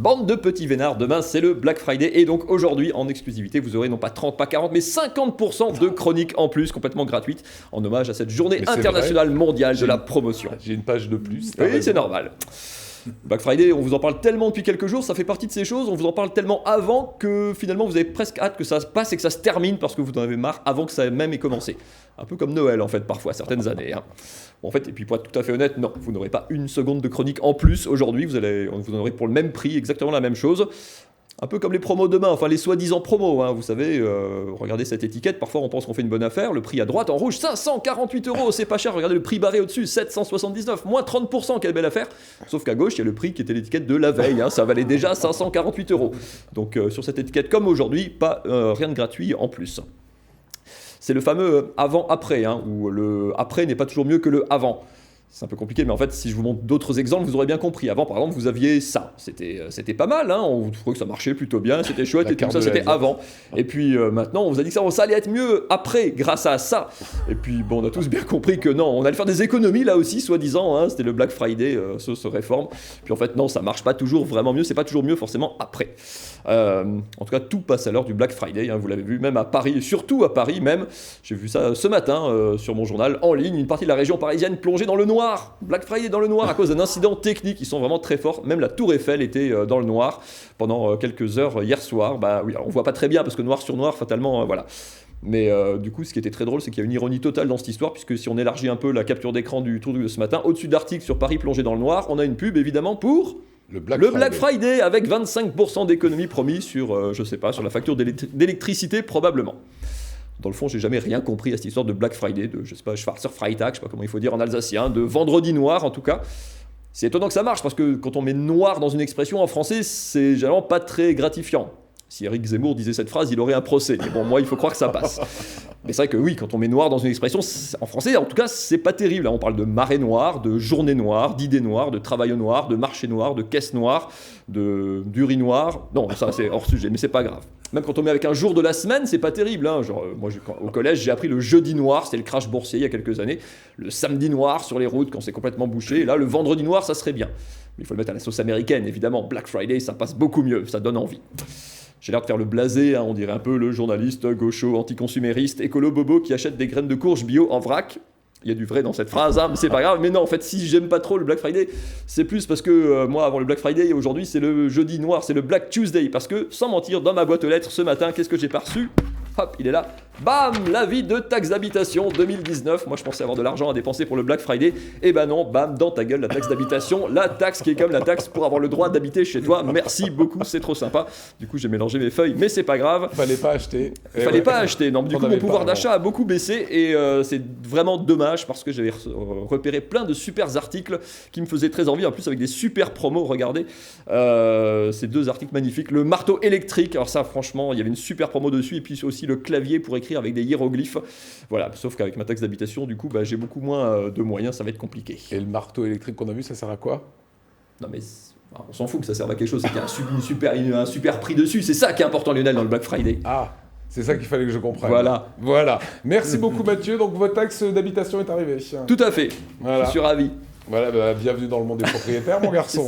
Bande de petits vénards, demain c'est le Black Friday et donc aujourd'hui en exclusivité vous aurez non pas 30, pas 40 mais 50% de chroniques en plus complètement gratuites en hommage à cette journée internationale mondiale de la promotion. J'ai une page de plus. Oui, c'est normal. Black Friday, on vous en parle tellement depuis quelques jours, ça fait partie de ces choses, on vous en parle tellement avant que finalement vous avez presque hâte que ça se passe et que ça se termine parce que vous en avez marre avant que ça même ait commencé. Un peu comme Noël en fait parfois, certaines années. Bon, en fait, et puis pour être tout à fait honnête, non, vous n'aurez pas une seconde de chronique en plus aujourd'hui, vous en aurez pour le même prix, exactement la même chose. Un peu comme les promos demain, enfin les soi-disant promos, vous savez, regardez cette étiquette, parfois on pense qu'on fait une bonne affaire, le prix à droite en rouge, 548 €, c'est pas cher, regardez le prix barré au-dessus, 779, moins 30%, quelle belle affaire. Sauf qu'à gauche, il y a le prix qui était l'étiquette de la veille, ça valait déjà 548 €. Donc sur cette étiquette, comme aujourd'hui, pas rien de gratuit en plus. C'est le fameux avant-après, où le après n'est pas toujours mieux que le avant. C'est un peu compliqué, mais en fait, si je vous montre d'autres exemples, vous aurez bien compris. Avant, par exemple, vous aviez ça. C'était pas mal, on trouvait que ça marchait plutôt bien, c'était chouette, et tout ça, c'était avant. Et puis maintenant, on vous a dit que ça allait être mieux après, grâce à ça. Et puis, bon, on a tous bien compris que non, on allait faire des économies là aussi, soi-disant. C'était le Black Friday, se réforme. Puis en fait, non, ça marche pas toujours vraiment mieux, c'est pas toujours mieux forcément après. En tout cas, tout passe à l'heure du Black Friday, vous l'avez vu, même à Paris, surtout à Paris même. J'ai vu ça ce matin sur mon journal en ligne, une partie de la région parisienne plongée dans le noir. Black Friday dans le noir à cause d'un incident technique, ils sont vraiment très forts. Même la Tour Eiffel était dans le noir pendant quelques heures hier soir. Oui, alors on voit pas très bien parce que noir sur noir, fatalement, voilà. Mais du coup, ce qui était très drôle, c'est qu'il y a une ironie totale dans cette histoire, puisque si on élargit un peu la capture d'écran du tour de ce matin, au-dessus de l'article sur Paris plongé dans le noir, on a une pub évidemment pour le Black Friday avec 25% d'économie promis sur, je sais pas, sur la facture d'électricité probablement. Dans le fond, j'ai jamais rien compris à cette histoire de Black Friday, de, je sais pas, Schwarzer Freitag, je sais pas comment il faut dire en alsacien, de vendredi noir en tout cas. C'est étonnant que ça marche, parce que quand on met noir dans une expression en français, c'est généralement pas très gratifiant. Si Éric Zemmour disait cette phrase, il aurait un procès. Mais bon, moi, il faut croire que ça passe. Mais c'est vrai que oui, quand on met noir dans une expression, en français, en tout cas, c'est pas terrible. Là, on parle de marée noire, de journée noire, d'idée noire, de travail noir, de marché noir, de caisse noire, d'urinoir. Non, ça, c'est hors sujet, mais c'est pas grave. Même quand on met avec un jour de la semaine, c'est pas terrible. Genre, moi, au collège, j'ai appris le jeudi noir, c'était le crash boursier il y a quelques années. Le samedi noir sur les routes quand c'est complètement bouché. Et là, le vendredi noir, ça serait bien. Mais il faut le mettre à la sauce américaine, évidemment. Black Friday, ça passe beaucoup mieux, ça donne envie. J'ai l'air de faire le blasé, on dirait un peu le journaliste gaucho, anticonsumériste, écolo bobo qui achète des graines de courge bio en vrac. Il y a du vrai dans cette phrase, mais c'est pas grave. Mais non, en fait, si j'aime pas trop le Black Friday, c'est plus parce que moi, avant le Black Friday, aujourd'hui, c'est le jeudi noir, c'est le Black Tuesday. Parce que, sans mentir, dans ma boîte aux lettres ce matin, qu'est-ce que j'ai pas reçu ? Hop, il est là. Bam, l'avis de taxe d'habitation 2019. Moi, je pensais avoir de l'argent à dépenser pour le Black Friday. Et ben non, bam, dans ta gueule, la taxe d'habitation. La taxe qui est comme la taxe pour avoir le droit d'habiter chez toi. Merci beaucoup, c'est trop sympa. Du coup, j'ai mélangé mes feuilles, mais c'est pas grave. Fallait pas acheter. Fallait pas acheter. Non, du coup, mon pouvoir d'achat a beaucoup baissé. Et c'est vraiment dommage parce que j'avais repéré plein de super articles qui me faisaient très envie. En plus, avec des super promos. Regardez ces deux articles magnifiques. Le marteau électrique. Alors, ça, franchement, il y avait une super promo dessus. Et puis aussi le clavier pour écrire avec des hiéroglyphes. Voilà, sauf qu'avec ma taxe d'habitation, du coup, j'ai beaucoup moins de moyens, ça va être compliqué. Et le marteau électrique qu'on a vu, ça sert à quoi ? Non mais on s'en fout que ça serve à quelque chose, c'est qu'il y a un super prix dessus, c'est ça qui est important Lionel dans le Black Friday. Ah, c'est ça qu'il fallait que je comprenne. Voilà. Merci beaucoup Mathieu, donc votre taxe d'habitation est arrivée. Tout à fait, voilà. Je suis ravi. Voilà, bienvenue dans le monde des propriétaires mon garçon.